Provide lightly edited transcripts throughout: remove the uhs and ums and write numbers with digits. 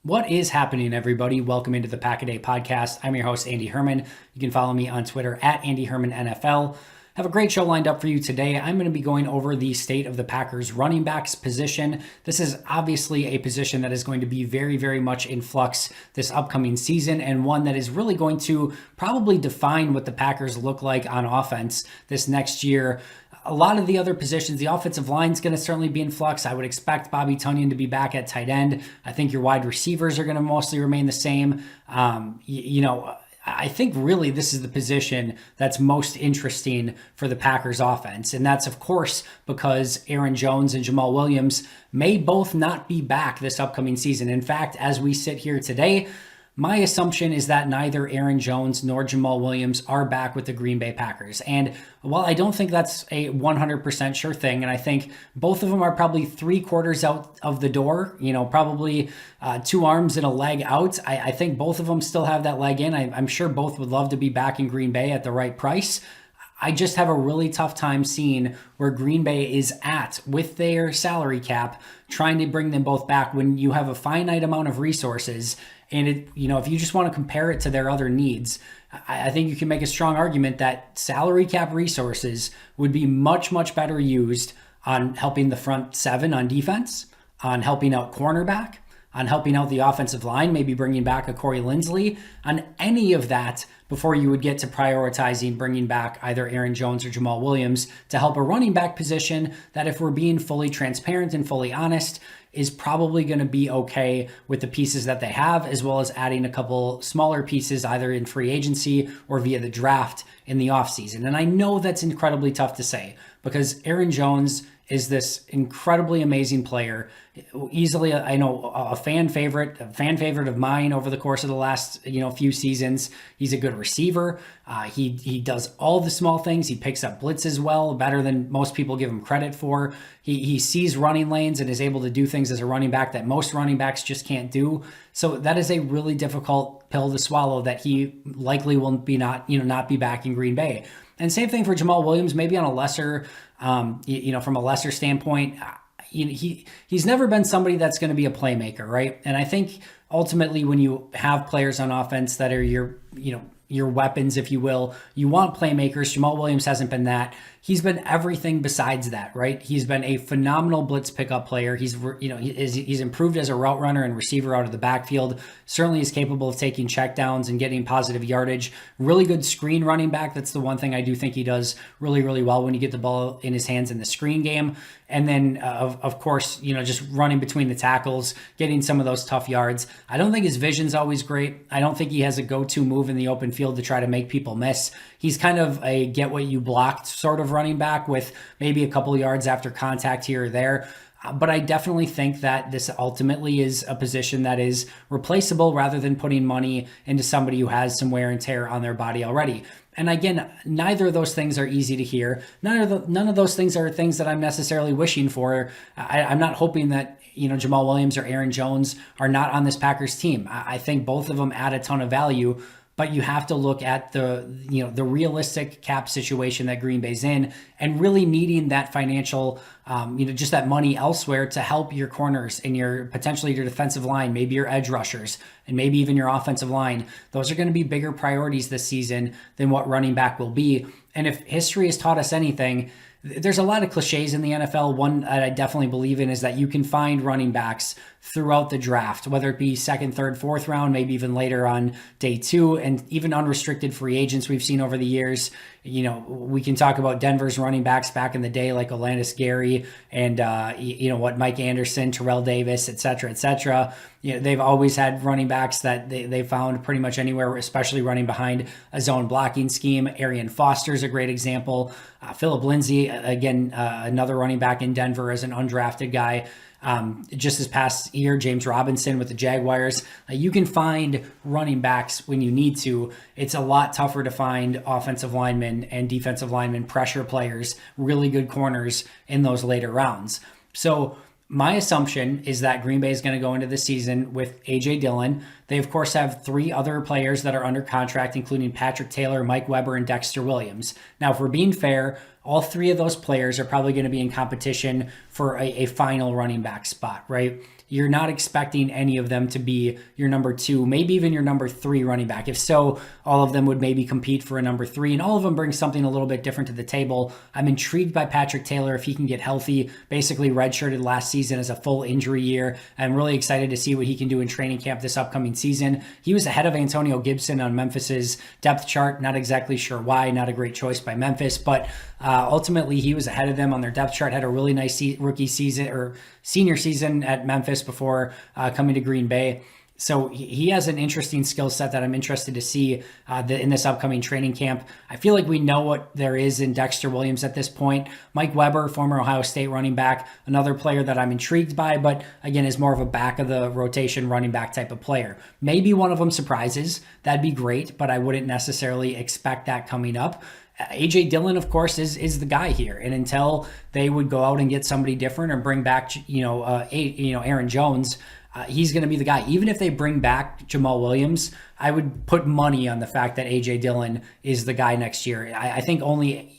What is happening, everybody? Welcome into the Pack a Day podcast. I'm your host, Andy Herman. You can follow me on Twitter at Andy Herman NFL. Have a great show lined up for you today. I'm going to be going over the state of the Packers running backs position. This is obviously a position that is going to be very, very much in flux this upcoming season, and one that is really going to probably define what the Packers look like on offense this next year. A lot of the other positions, the offensive line is going to certainly be in flux. I would expect Bobby Tonyan to be back at tight end. I think your wide receivers are going to mostly remain the same. I think really this is the position that's most interesting for the Packers offense. And that's, of course, because Aaron Jones and Jamal Williams may both not be back this upcoming season. In fact, as we sit here today, my assumption is that neither Aaron Jones nor Jamal Williams are back with the Green Bay Packers. And while I don't think that's a 100% sure thing, and I think both of them are probably 3/4 out of the door, probably 2 arms and a leg out, I think both of them still have that leg in. I'm sure both would love to be back in Green Bay at the right price. I just have a really tough time seeing where Green Bay is at with their salary cap, trying to bring them both back when you have a finite amount of resources. And if you just want to compare it to their other needs, I think you can make a strong argument that salary cap resources would be much, much better used on helping the front seven on defense, on helping out cornerback, on helping out the offensive line, maybe bringing back a Corey Linsley, on any of that before you would get to prioritizing bringing back either Aaron Jones or Jamal Williams to help a running back position that, if we're being fully transparent and fully honest, is probably going to be okay with the pieces that they have, as well as adding a couple smaller pieces either in free agency or via the draft in the offseason. And I know that's incredibly tough to say because Aaron Jones is this incredibly amazing player. Easily, I know, a fan favorite of mine over the course of the last few seasons. He's a good receiver. He does all the small things. He picks up blitzes well, better than most people give him credit for. He sees running lanes and is able to do things as a running back that most running backs just can't do. So that is a really difficult pill to swallow that he likely will not be back in Green Bay. And same thing for Jamal Williams, maybe on a lesser, from a lesser standpoint. He's never been somebody that's going to be a playmaker, right? And I think ultimately when you have players on offense that are your weapons, if you will, you want playmakers. Jamal Williams hasn't been that. He's been everything besides that, right? He's been a phenomenal blitz pickup player. He's improved as a route runner and receiver out of the backfield. Certainly is capable of taking checkdowns and getting positive yardage. Really good screen running back. That's the one thing I do think he does really, really well when you get the ball in his hands in the screen game. And then, of course, just running between the tackles, getting some of those tough yards. I don't think his vision's always great. I don't think he has a go-to move in the open field to try to make people miss. He's kind of a get what you blocked sort of running back with maybe a couple yards after contact here or there. But I definitely think that this ultimately is a position that is replaceable rather than putting money into somebody who has some wear and tear on their body already. And again, neither of those things are easy to hear. None of those things are things that I'm necessarily wishing for. I'm not hoping that Jamal Williams or Aaron Jones are not on this Packers team. I think both of them add a ton of value. But you have to look at the realistic cap situation that Green Bay's in and really needing that financial, just that money elsewhere to help your corners and potentially your defensive line, maybe your edge rushers, and maybe even your offensive line. Those are going to be bigger priorities this season than what running back will be. And if history has taught us anything, there's a lot of cliches in the NFL. One that I definitely believe in is that you can find running backs throughout the draft, whether it be second, third, fourth round, maybe even later on day 2, and even unrestricted free agents we've seen over the years. We can talk about Denver's running backs back in the day, like Olandis Gary and, Mike Anderson, Terrell Davis, et cetera, et cetera. They've always had running backs that they found pretty much anywhere, especially running behind a zone blocking scheme. Arian Foster's a great example. Philip Lindsay, again, another running back in Denver as an undrafted guy. Just this past year, James Robinson with the Jaguars. You can find running backs when you need to. It's a lot tougher to find offensive linemen and defensive linemen, pressure players, really good corners in those later rounds. So my assumption is that Green Bay is going to go into the season with A.J. Dillon. They, of course, have 3 other players that are under contract, including Patrick Taylor, Mike Weber, and Dexter Williams. Now, if we're being fair, all 3 of those players are probably going to be in competition for a final running back spot, right? you're not expecting any of them to be your number 2, maybe even your number 3 running back. If so, all of them would maybe compete for a number 3, and all of them bring something a little bit different to the table. I'm intrigued by Patrick Taylor if he can get healthy. Basically redshirted last season as a full injury year. I'm really excited to see what he can do in training camp this upcoming season. He was ahead of Antonio Gibson on Memphis's depth chart. Not exactly sure why. Not a great choice by Memphis, but ultimately he was ahead of them on their depth chart. Had a really nice rookie season or senior season at Memphis before coming to Green Bay. So he has an interesting skill set that I'm interested to see in this upcoming training camp. I feel like we know what there is in Dexter Williams at this point. Mike Weber, former Ohio State running back, another player that I'm intrigued by, but again, is more of a back of the rotation running back type of player. Maybe one of them surprises. That'd be great, but I wouldn't necessarily expect that coming up. A.J. Dillon, of course, is the guy here, and until they would go out and get somebody different or bring back, Aaron Jones, he's going to be the guy. Even if they bring back Jamal Williams, I would put money on the fact that A.J. Dillon is the guy next year. I think only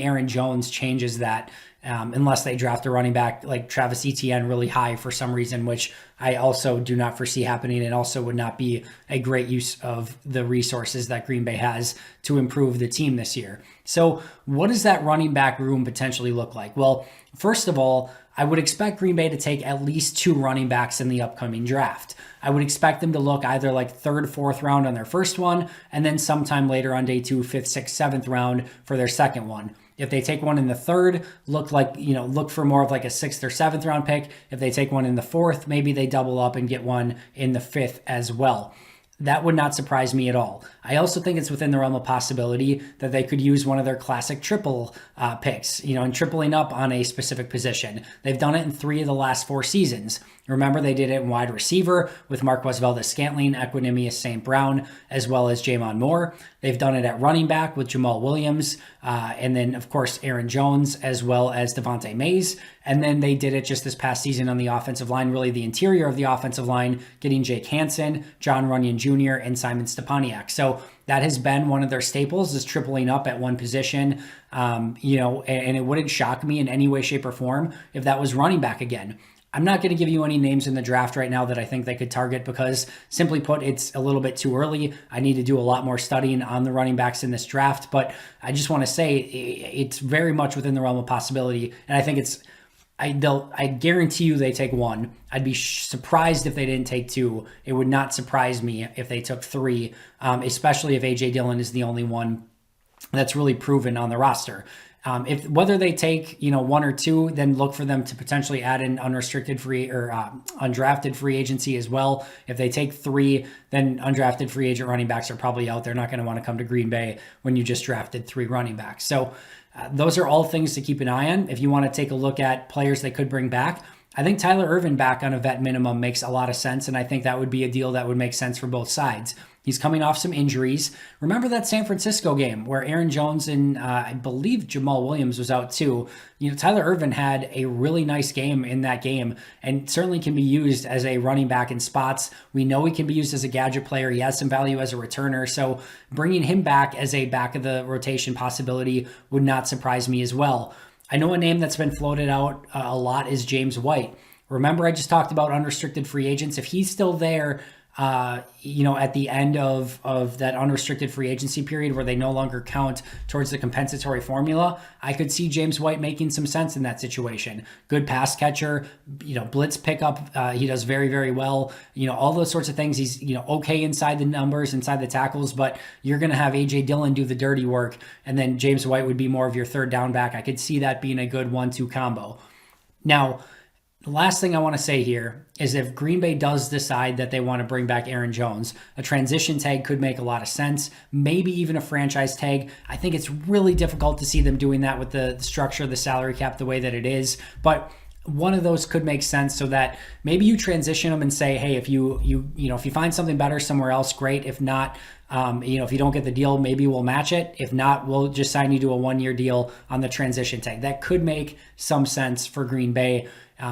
Aaron Jones changes that, unless they draft a running back like Travis Etienne really high for some reason, which I also do not foresee happening, and also would not be a great use of the resources that Green Bay has to improve the team this year. So what does that running back room potentially look like? Well, first of all, I would expect Green Bay to take at least 2 running backs in the upcoming draft. I would expect them to look either like 3rd, 4th round on their first one, and then sometime later on day 2, 5th, 6th, 7th round for their second one. If they take one in the 3rd, look for more of like a 6th or 7th round pick. If they take one in the 4th, maybe they double up and get one in the 5th as well. That would not surprise me at all. I also think it's within the realm of possibility that they could use one of their classic triple picks, and tripling up on a specific position. They've done it in 3 of the last 4 seasons. Remember, they did it in wide receiver with Marquez Valdes-Scantling, Equanimous St. Brown, as well as Jamon Moore. They've done it at running back with Jamal Williams, and then, of course, Aaron Jones, as well as Devontae Mays. And then they did it just this past season on the offensive line, really the interior of the offensive line, getting Jake Hansen, John Runyon Jr., and Simon Stepaniak. So that has been one of their staples, is tripling up at one position, and it wouldn't shock me in any way, shape, or form if that was running back again. I'm not going to give you any names in the draft right now that I think they could target because, simply put, it's a little bit too early. I need to do a lot more studying on the running backs in this draft, but I just want to say it's very much within the realm of possibility, and I think I guarantee you they take 1. I'd be surprised if they didn't take 2. It would not surprise me if they took 3, especially if A.J. Dillon is the only one that's really proven on the roster. If whether they take 1 or 2, then look for them to potentially add in unrestricted free or undrafted free agency as well. If they take 3, then undrafted free agent running backs are probably out. They're not going to want to come to Green Bay when you just drafted 3 running backs. So those are all things to keep an eye on. If you want to take a look at players they could bring back, I think Tyler Ervin back on a vet minimum makes a lot of sense, and I think that would be a deal that would make sense for both sides. He's coming off some injuries. Remember that San Francisco game where Aaron Jones and I believe Jamal Williams was out too. Tyler Ervin had a really nice game in that game and certainly can be used as a running back in spots. We know he can be used as a gadget player. He has some value as a returner. So bringing him back as a back of the rotation possibility would not surprise me as well. I know a name that's been floated out a lot is James White. Remember, I just talked about unrestricted free agents. If he's still there, at the end of that unrestricted free agency period where they no longer count towards the compensatory formula, I could see James White making some sense in that situation. Good pass catcher, blitz pickup. He does very, very well. All those sorts of things. He's, okay inside the numbers, inside the tackles, but you're going to have A.J. Dillon do the dirty work. And then James White would be more of your third down back. I could see that being a good 1-2 combo. Now, the last thing I want to say here is if Green Bay does decide that they want to bring back Aaron Jones, a transition tag could make a lot of sense, maybe even a franchise tag. I think it's really difficult to see them doing that with the structure of the salary cap the way that it is, but one of those could make sense so that maybe you transition them and say, hey, if you find something better somewhere else, great. If not, if you don't get the deal, maybe we'll match it. If not, we'll just sign you to a 1-year deal on the transition tag. That could make some sense for Green Bay.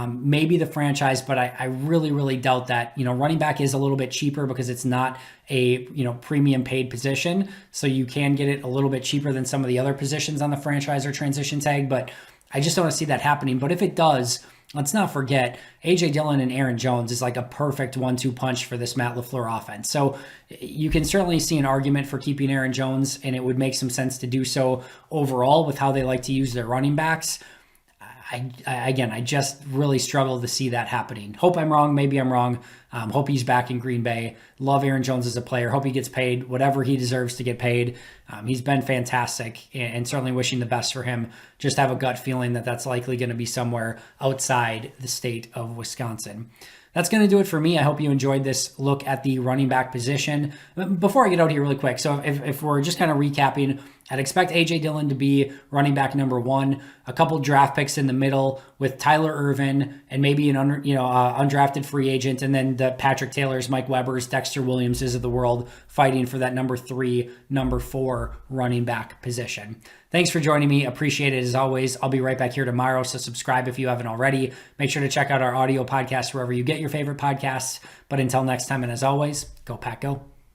Maybe the franchise, but I really, really doubt that. Running back is a little bit cheaper because it's not a, premium paid position. So you can get it a little bit cheaper than some of the other positions on the franchise or transition tag, but I just don't see that happening. But if it does, let's not forget A.J. Dillon and Aaron Jones is like a perfect 1-2 punch for this Matt LaFleur offense. So you can certainly see an argument for keeping Aaron Jones, and it would make some sense to do so overall with how they like to use their running backs. I just really struggle to see that happening. Hope I'm wrong. Maybe I'm wrong. Hope he's back in Green Bay. Love Aaron Jones as a player. Hope he gets paid whatever he deserves to get paid. He's been fantastic, and certainly wishing the best for him. Just have a gut feeling that that's likely going to be somewhere outside the state of Wisconsin. That's going to do it for me. I hope you enjoyed this look at the running back position. Before I get out here really quick, so if we're just kind of recapping, I'd expect A.J. Dillon to be running back number 1, a couple draft picks in the middle with Tyler Ervin and maybe an undrafted free agent, and then the Patrick Taylors, Mike Webbers, Dexter Williamses of the world fighting for that number 3, number 4 running back position. Thanks for joining me. Appreciate it as always. I'll be right back here tomorrow, so subscribe if you haven't already. Make sure to check out our audio podcast wherever you get your favorite podcasts. But until next time, and as always, go Pack Go.